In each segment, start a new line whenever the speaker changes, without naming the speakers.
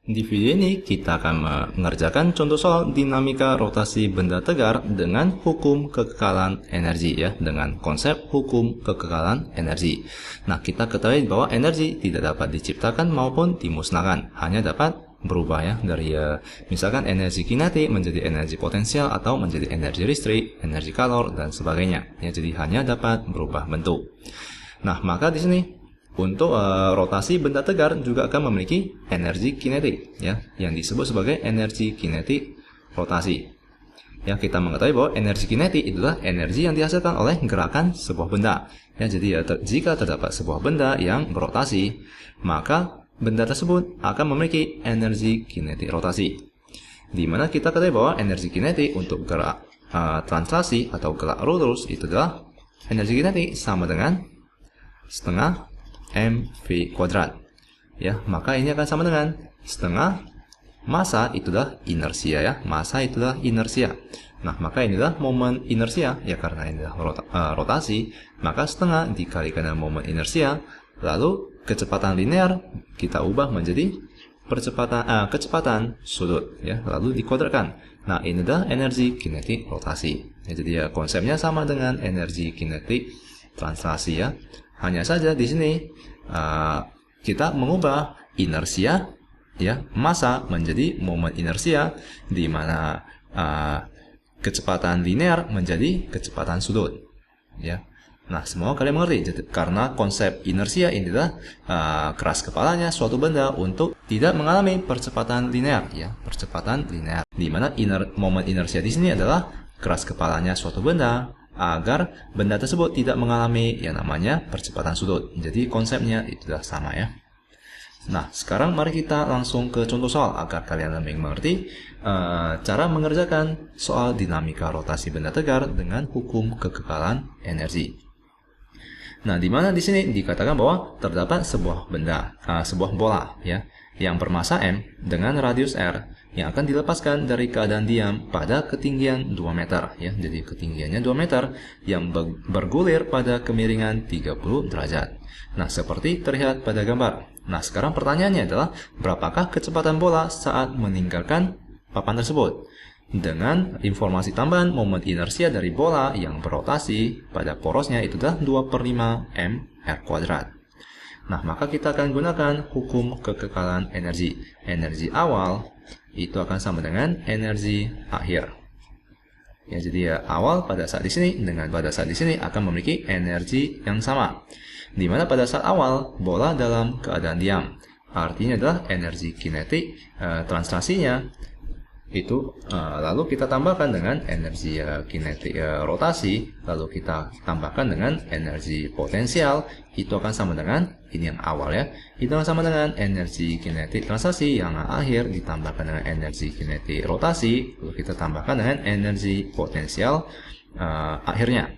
Di video ini kita akan mengerjakan contoh soal dinamika rotasi benda tegar dengan hukum kekekalan energi ya, dengan konsep hukum kekekalan energi. Nah, kita ketahui bahwa energi tidak dapat diciptakan maupun dimusnahkan, hanya dapat berubah ya, dari misalkan energi kinetik menjadi energi potensial atau menjadi energi listrik, energi kalor dan sebagainya. Ya, jadi hanya dapat berubah bentuk. Nah, maka di sini untuk rotasi benda tegar juga akan memiliki energi kinetik ya, yang disebut sebagai energi kinetik rotasi. Ya, kita mengetahui bahwa energi kinetik itulah energi yang dihasilkan oleh gerakan sebuah benda. Ya, jadi jika terdapat sebuah benda yang berotasi, maka benda tersebut akan memiliki energi kinetik rotasi. Di mana kita ketahui bahwa energi kinetik untuk gerak translasi atau gerak lurus itu adalah energi kinetik sama dengan setengah mv kuadrat ya, maka ini akan sama dengan setengah massa itulah inersia ya, massa itulah inersia. Nah, maka inilah momen inersia ya, karena ini adalah rotasi, maka setengah dikalikan dengan momen inersia, lalu kecepatan linear kita ubah menjadi kecepatan sudut ya, lalu dikuadratkan. Nah, ini adalah energi kinetik rotasi ya, jadi ya konsepnya sama dengan energi kinetik translasi ya. Hanya saja di sini kita mengubah inersia ya, massa menjadi momen inersia, di mana kecepatan linear menjadi kecepatan sudut ya. Nah, semua kalian mengerti karena konsep inersia ini adalah keras kepalanya suatu benda untuk tidak mengalami percepatan linear ya, percepatan linear, di mana momen inersia di sini adalah keras kepalanya suatu benda agar benda tersebut tidak mengalami yang namanya percepatan sudut. Jadi konsepnya itu sudah sama ya. Nah, sekarang mari kita langsung ke contoh soal agar kalian lebih mengerti cara mengerjakan soal dinamika rotasi benda tegar dengan hukum kekekalan energi. Nah, di mana di sini dikatakan bahwa terdapat sebuah benda, sebuah bola ya, yang bermassa m dengan radius r yang akan dilepaskan dari keadaan diam pada ketinggian 2 meter ya. Jadi ketinggiannya 2 meter yang bergulir pada kemiringan 30 derajat. Nah, seperti terlihat pada gambar. Nah, sekarang pertanyaannya adalah berapakah kecepatan bola saat meninggalkan papan tersebut? Dengan informasi tambahan momen inersia dari bola yang berotasi pada porosnya itu adalah 2/5 mr kuadrat. Nah, maka kita akan gunakan hukum kekekalan energi. Energi awal itu akan sama dengan energi akhir. Ya, jadi ya, awal pada saat di sini dengan pada saat di sini akan memiliki energi yang sama. Di mana pada saat awal bola dalam keadaan diam, artinya adalah energi kinetik translasinya itu lalu kita tambahkan dengan energi kinetik rotasi, lalu kita tambahkan dengan energi potensial, itu akan sama dengan ini yang awal ya, itu akan sama dengan energi kinetik translasi yang akhir ditambahkan dengan energi kinetik rotasi, lalu kita tambahkan dengan energi potensial akhirnya.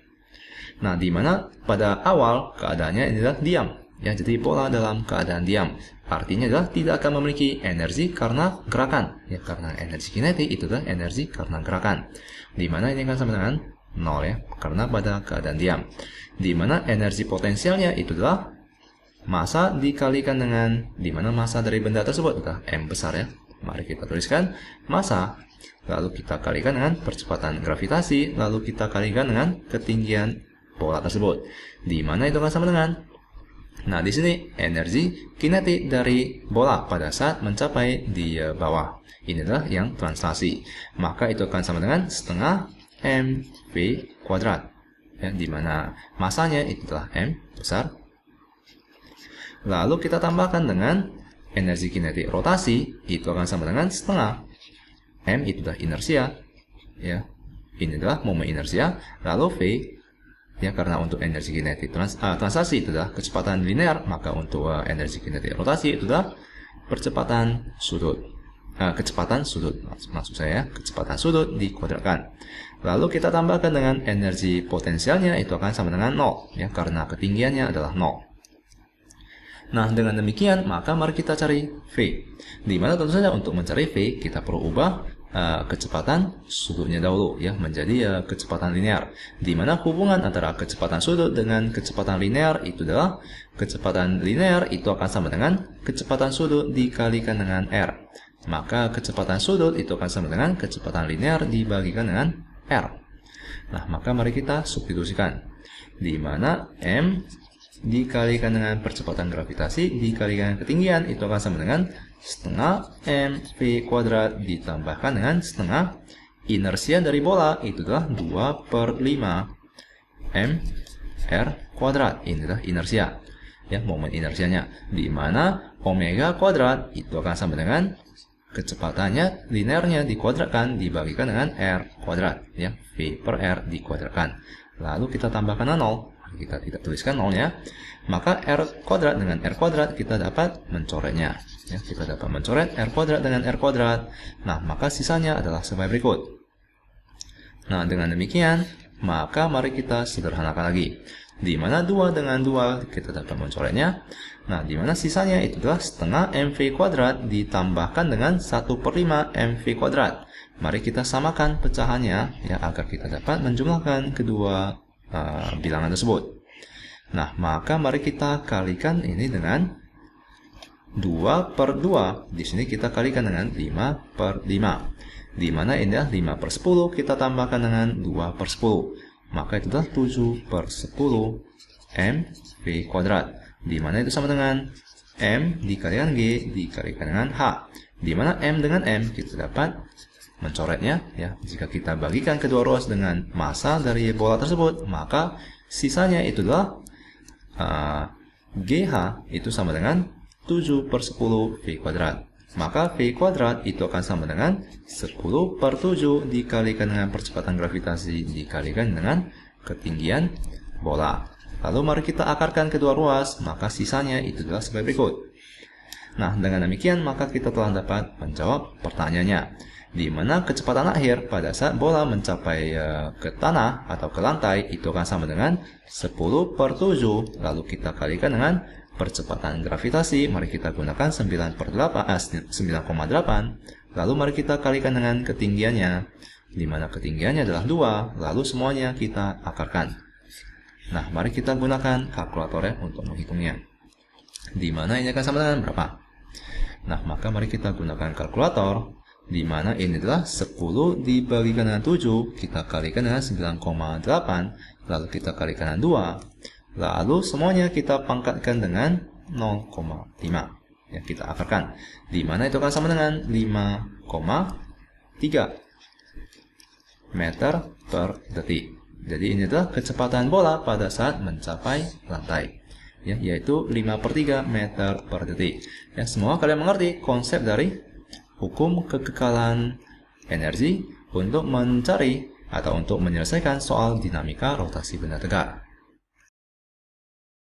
Nah, di mana pada awal keadaannya ini adalah diam ya, jadi bola dalam keadaan diam artinya adalah tidak akan memiliki energi karena gerakan ya, karena energi kinetik itu adalah energi karena gerakan, di mana ini akan sama dengan 0 ya, karena pada keadaan diam. Di mana energi potensialnya itu adalah massa dikalikan dengan, di mana massa dari benda tersebut adalah m besar ya. Mari kita tuliskan massa, lalu kita kalikan dengan percepatan gravitasi, lalu kita kalikan dengan ketinggian bola tersebut, di mana itu akan sama dengan, nah di sini energi kinetik dari bola pada saat mencapai di bawah ini adalah yang translasi, maka itu akan sama dengan setengah mv kuadrat ya, di mana massanya itu adalah m besar. Lalu kita tambahkan dengan energi kinetik rotasi, itu akan sama dengan setengah m itu adalah inersia ya, ini adalah momen inersia, lalu v ya, karena untuk energi kinetik translasi itu adalah kecepatan linear, maka untuk energi kinetik rotasi itu adalah percepatan sudut, kecepatan sudut maksud saya, kecepatan sudut dikuadratkan. Lalu kita tambahkan dengan energi potensialnya, itu akan sama dengan 0 ya, karena ketinggiannya adalah 0. Nah, dengan demikian maka mari kita cari V, di mana tentu saja untuk mencari V kita perlu ubah kecepatan sudutnya dahulu, ya, menjadi kecepatan linear. Di mana hubungan antara kecepatan sudut dengan kecepatan linear itu adalah kecepatan linear itu akan sama dengan kecepatan sudut dikalikan dengan R. Maka kecepatan sudut itu akan sama dengan kecepatan linear dibagikan dengan R. Nah, maka mari kita substitusikan. Di mana M dikalikan dengan percepatan gravitasi dikalikan ketinggian itu akan sama dengan setengah mv kuadrat ditambahkan dengan setengah inersia dari bola, itu adalah 2/5 mr kuadrat. Ini adalah inersia, ya, momen inersianya. Di mana omega kuadrat itu akan sama dengan kecepatannya linearnya dikuadratkan dibagikan dengan r kuadrat, ya, v per r dikuadratkan. Lalu kita tambahkan 0, kita tidak tuliskan 0-nya, maka r kuadrat dengan r kuadrat kita dapat mencoretnya, ya, kita dapat mencoret r kuadrat dengan r kuadrat. Nah, maka sisanya adalah sebagai berikut. Nah, dengan demikian maka mari kita sederhanakan lagi. Di mana 2 dengan 2 kita dapat mencoretnya. Nah, di mana sisanya itu adalah setengah mv kuadrat ditambahkan dengan 1/5 mv kuadrat. Mari kita samakan pecahannya, ya, agar kita dapat menjumlahkan kedua bilangan tersebut. Nah, maka mari kita kalikan ini dengan 2/2. Di sini kita kalikan dengan 5/5. Di mana ini adalah 5/10 kita tambahkan dengan 2/10. Maka itu adalah 7/10 mv kuadrat. Di mana itu sama dengan M dikalikan G dikalikan dengan H. Di mana M dengan M kita dapat mencoretnya, ya. Jika kita bagikan kedua ruas dengan massa dari bola tersebut, maka sisanya itu adalah GH itu sama dengan 7/10 V kuadrat. Maka V kuadrat itu akan sama dengan 10/7 dikalikan dengan percepatan gravitasi dikalikan dengan ketinggian bola. Lalu mari kita akarkan kedua ruas, maka sisanya itu adalah sebagai berikut. Nah, dengan demikian maka kita telah dapat menjawab pertanyaannya, di mana kecepatan akhir pada saat bola mencapai ke tanah atau ke lantai itu akan sama dengan 10/7. Lalu kita kalikan dengan percepatan gravitasi, mari kita gunakan 9,8. Lalu mari kita kalikan dengan ketinggiannya, di mana ketinggiannya adalah 2. Lalu semuanya kita akarkan. Nah, mari kita gunakan kalkulator, ya, untuk menghitungnya. Di mana ini akan sama dengan berapa? Nah, maka mari kita gunakan kalkulator. Di mana ini adalah 10 dibagikan dengan 7, kita kalikan dengan 9,8, lalu kita kalikan dengan 2, lalu semuanya kita pangkatkan dengan 0,5. Ya, kita akarkan. Di mana itu akan sama dengan 5,3 meter per detik. Jadi ini adalah kecepatan bola pada saat mencapai lantai, ya, yaitu 5/3 meter per detik. Ya, semoga kalian mengerti konsep dari hukum kekekalan energi untuk mencari atau untuk menyelesaikan soal dinamika rotasi benda tegak.